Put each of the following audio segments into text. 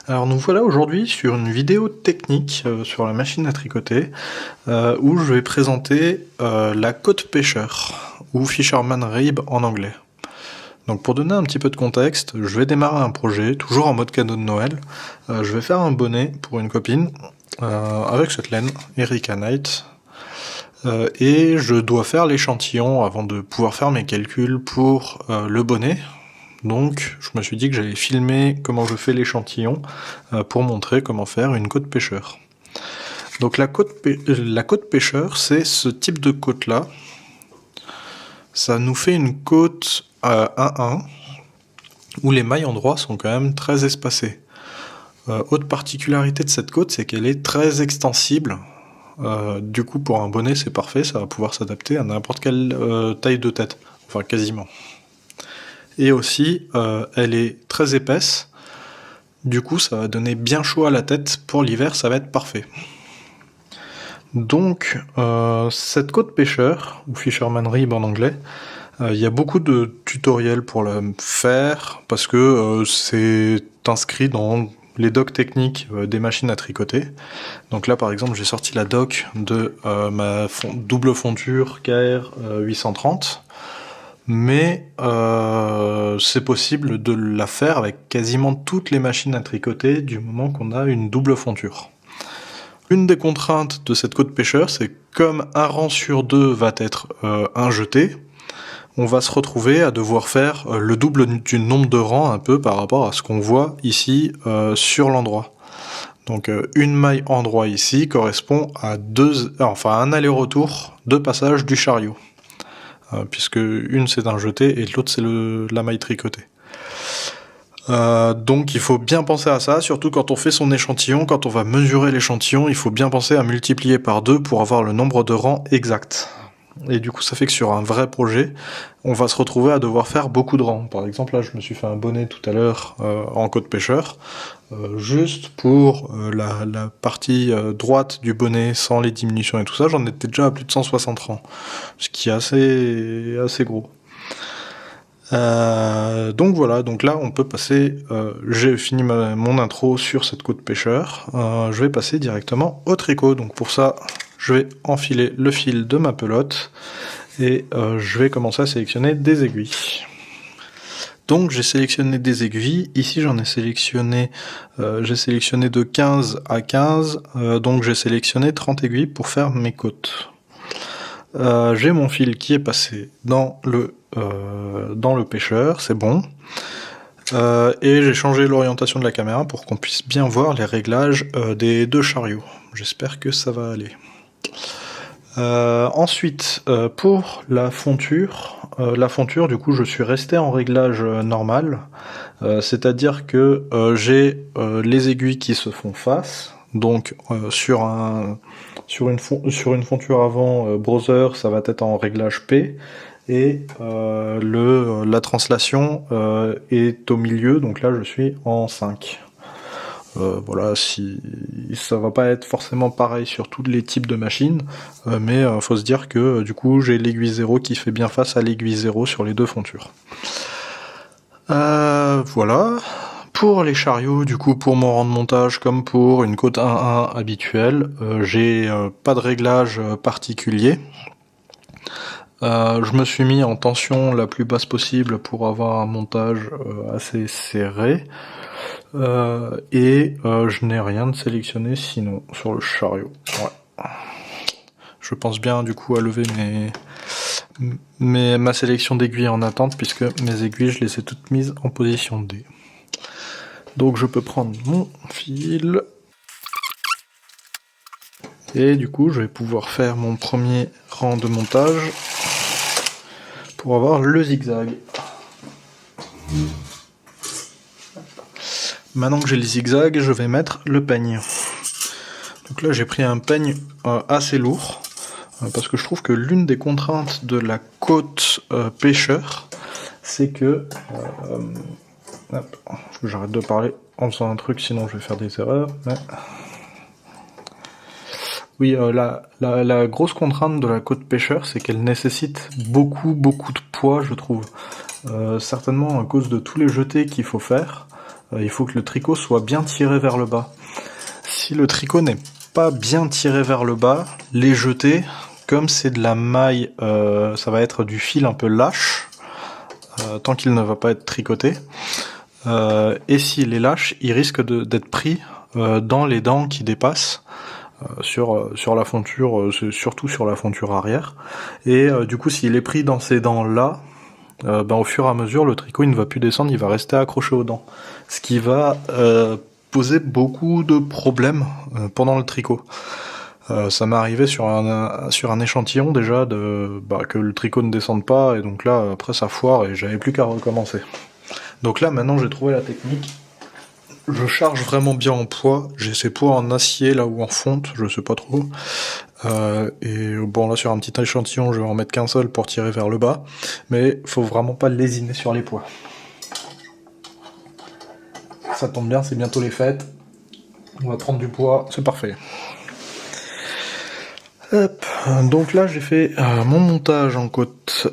Alors nous voilà aujourd'hui sur une vidéo technique sur la machine à tricoter où je vais présenter la côte pêcheur ou Fisherman Rib en anglais. Donc pour donner un petit peu de contexte, je vais démarrer un projet, toujours en mode cadeau de Noël. Je vais faire un bonnet pour une copine avec cette laine, Erika Knight. Et je dois faire l'échantillon avant de pouvoir faire mes calculs pour le bonnet. Donc je me suis dit que j'allais filmer comment je fais l'échantillon pour montrer comment faire une côte pêcheur. Donc la côte pêcheur, c'est ce type de côte là. Ça nous fait une côte 1-1 où les mailles endroits sont quand même très espacées. Autre particularité de cette côte, c'est qu'elle est très extensible. Du coup pour un bonnet c'est parfait, ça va pouvoir s'adapter à n'importe quelle taille de tête, enfin quasiment. Et aussi, elle est très épaisse, du coup ça va donner bien chaud à la tête, pour l'hiver ça va être parfait. Donc, cette côte pêcheur, ou Fisherman Rib en anglais, il y a beaucoup de tutoriels pour la faire, parce que c'est inscrit dans les docs techniques des machines à tricoter. Donc là par exemple j'ai sorti la doc de ma double fonture KR 830. Mais c'est possible de la faire avec quasiment toutes les machines à tricoter du moment qu'on a une double fonture. Une des contraintes de cette côte pêcheur, c'est que comme un rang sur deux va être injeté, on va se retrouver à devoir faire le double du nombre de rangs un peu par rapport à ce qu'on voit ici sur l'endroit. Donc une maille endroit ici correspond à un aller-retour de passage du chariot. Puisque une c'est un jeté et l'autre c'est la maille tricotée. Donc il faut bien penser à ça, surtout quand on fait son échantillon, quand on va mesurer l'échantillon, il faut bien penser à multiplier par 2 pour avoir le nombre de rangs exact. Et du coup ça fait que sur un vrai projet, on va se retrouver à devoir faire beaucoup de rangs. Par exemple là je me suis fait un bonnet tout à l'heure en côte pêcheur, juste pour la partie droite du bonnet sans les diminutions et tout ça, j'en étais déjà à plus de 160 rangs, ce qui est assez gros. Donc voilà, donc là on peut passer, j'ai fini mon intro sur cette côte pêcheur, je vais passer directement au tricot. Donc pour ça je vais enfiler le fil de ma pelote et je vais commencer à sélectionner des aiguilles. Donc j'ai sélectionné des aiguilles, ici j'en ai sélectionné, de 15 à 15, donc j'ai sélectionné 30 aiguilles pour faire mes côtes. J'ai mon fil qui est passé dans le pêcheur, c'est bon. Et j'ai changé l'orientation de la caméra pour qu'on puisse bien voir les réglages des deux chariots. J'espère que ça va aller. Ensuite, pour la fonture, du coup je suis resté en réglage normal, c'est-à-dire que j'ai les aiguilles qui se font face, donc sur une fonture avant browser ça va être en réglage P, et la translation est au milieu, donc là je suis en 5. Voilà, si ça va pas être forcément pareil sur tous les types de machines, mais faut se dire que du coup j'ai l'aiguille 0 qui fait bien face à l'aiguille 0 sur les deux fontures. Voilà. Pour les chariots, du coup pour mon rang de montage comme pour une côte 1-1 habituelle, j'ai pas de réglage particulier. Je me suis mis en tension la plus basse possible pour avoir un montage assez serré. Et je n'ai rien de sélectionné sinon sur le chariot. Ouais. Je pense bien du coup à lever ma sélection d'aiguilles en attente, puisque mes aiguilles je les ai toutes mises en position D. Donc je peux prendre mon fil et du coup je vais pouvoir faire mon premier rang de montage pour avoir le zigzag. Maintenant que j'ai le zigzag, je vais mettre le peigne. Donc là j'ai pris un peigne assez lourd, parce que je trouve que l'une des contraintes de la côte pêcheur, c'est que... j'arrête de parler en faisant un truc, sinon je vais faire des erreurs. Mais... Oui, la grosse contrainte de la côte pêcheur, c'est qu'elle nécessite beaucoup de poids, je trouve. Certainement à cause de tous les jetés qu'il faut faire. il faut que le tricot soit bien tiré vers le bas. Si le tricot n'est pas bien tiré vers le bas, les jetés, comme c'est de la maille, ça va être du fil un peu lâche, tant qu'il ne va pas être tricoté. Et s'il est lâche, il risque d'être pris dans les dents qui dépassent sur la fonture, surtout sur la fonture arrière. Et du coup, s'il est pris dans ces dents-là, au fur et à mesure, le tricot il ne va plus descendre, il va rester accroché aux dents. Ce qui va poser beaucoup de problèmes pendant le tricot. Ça m'est arrivé sur un échantillon déjà que le tricot ne descende pas, et donc là après ça foire et j'avais plus qu'à recommencer. Donc là maintenant j'ai trouvé la technique. Je charge vraiment bien en poids, j'ai ces poids en acier là ou en fonte, je sais pas trop. Et bon là sur un petit échantillon je vais en mettre qu'un seul pour tirer vers le bas, mais faut vraiment pas lésiner sur les poids. Ça tombe bien, c'est bientôt les fêtes, on va prendre du poids, c'est parfait. Hop. Donc là j'ai fait mon montage en côte,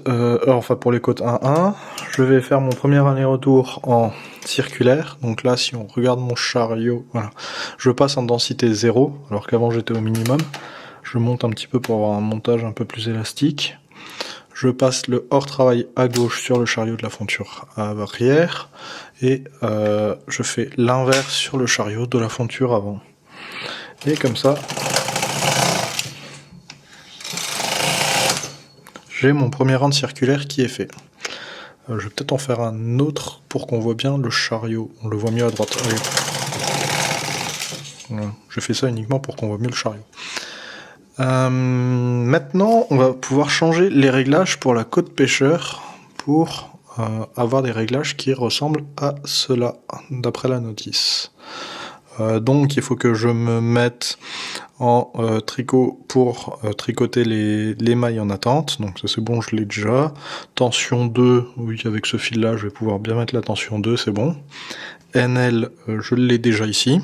enfin pour les côtes 1-1, je vais faire mon premier aller-retour en circulaire. Donc là si on regarde mon chariot, voilà, je passe en densité 0, alors qu'avant j'étais au minimum. Je monte un petit peu pour avoir un montage un peu plus élastique. Je passe le hors-travail à gauche sur le chariot de la fonture arrière, et je fais l'inverse sur le chariot de la fonture avant. Et comme ça, j'ai mon premier rang de circulaire qui est fait. Je vais peut-être en faire un autre pour qu'on voit bien le chariot. On le voit mieux à droite. Allez. Voilà. Je fais ça uniquement pour qu'on voit mieux le chariot. Maintenant, on va pouvoir changer les réglages pour la côte pêcheur pour avoir des réglages qui ressemblent à cela, d'après la notice. Donc il faut que je me mette en tricot pour tricoter les mailles en attente. Donc ça c'est bon, je l'ai déjà. Tension 2, oui, avec ce fil là je vais pouvoir bien mettre la tension 2, c'est bon. NL, je l'ai déjà ici.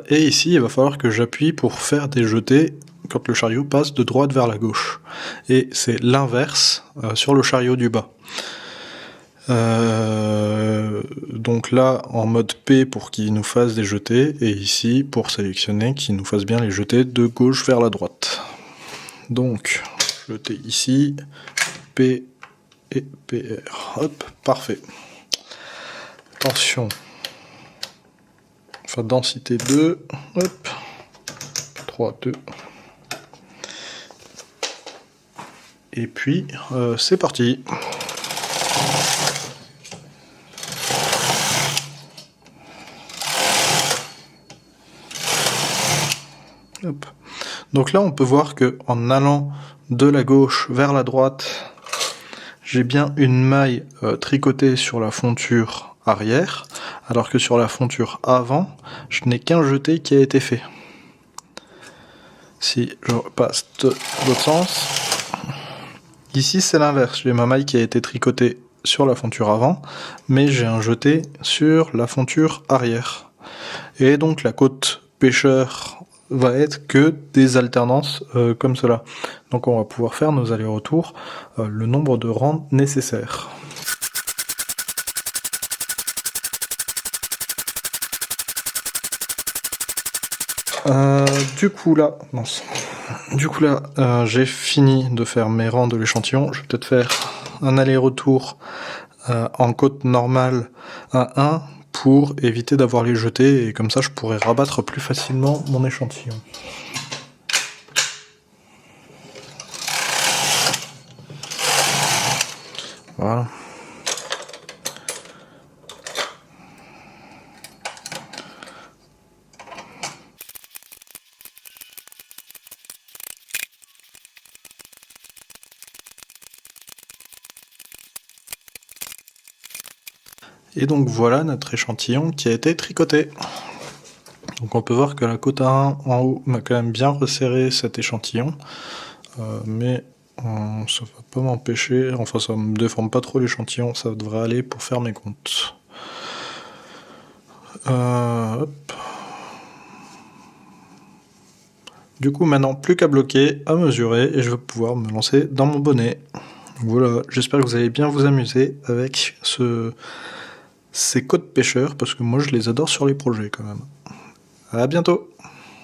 Et ici il va falloir que j'appuie pour faire des jetés quand le chariot passe de droite vers la gauche. Et c'est l'inverse sur le chariot du bas. Donc là en mode P pour qu'il nous fasse des jetés, et ici pour sélectionner qu'il nous fasse bien les jetés de gauche vers la droite. Donc jeter ici, P et PR, hop, parfait. Tension, enfin densité 2, hop, 3, 2. Et puis c'est parti. Hop. Donc là on peut voir que en allant de la gauche vers la droite, j'ai bien une maille tricotée sur la fonture arrière, alors que sur la fonture avant, je n'ai qu'un jeté qui a été fait. Si je passe de l'autre sens, ici c'est l'inverse, j'ai ma maille qui a été tricotée sur la fonture avant, mais j'ai un jeté sur la fonture arrière. Et donc la côte pêcheur va être que des alternances comme cela. Donc on va pouvoir faire nos allers-retours le nombre de rangs nécessaires. Du coup là, j'ai fini de faire mes rangs de l'échantillon. Je vais peut-être faire un aller-retour en côte normale à 1 pour éviter d'avoir les jetés, et comme ça je pourrais rabattre plus facilement mon échantillon. Voilà. Et donc voilà notre échantillon qui a été tricoté. Donc on peut voir que la côte A1 en haut m'a quand même bien resserré cet échantillon, mais ça va pas m'empêcher, enfin ça me déforme pas trop l'échantillon, ça devrait aller pour faire mes comptes. Hop. Du coup maintenant plus qu'à bloquer, à mesurer, et je vais pouvoir me lancer dans mon bonnet. Voilà, j'espère que vous allez bien vous amuser avec ces codes pêcheurs parce que moi je les adore sur les projets quand même. À bientôt!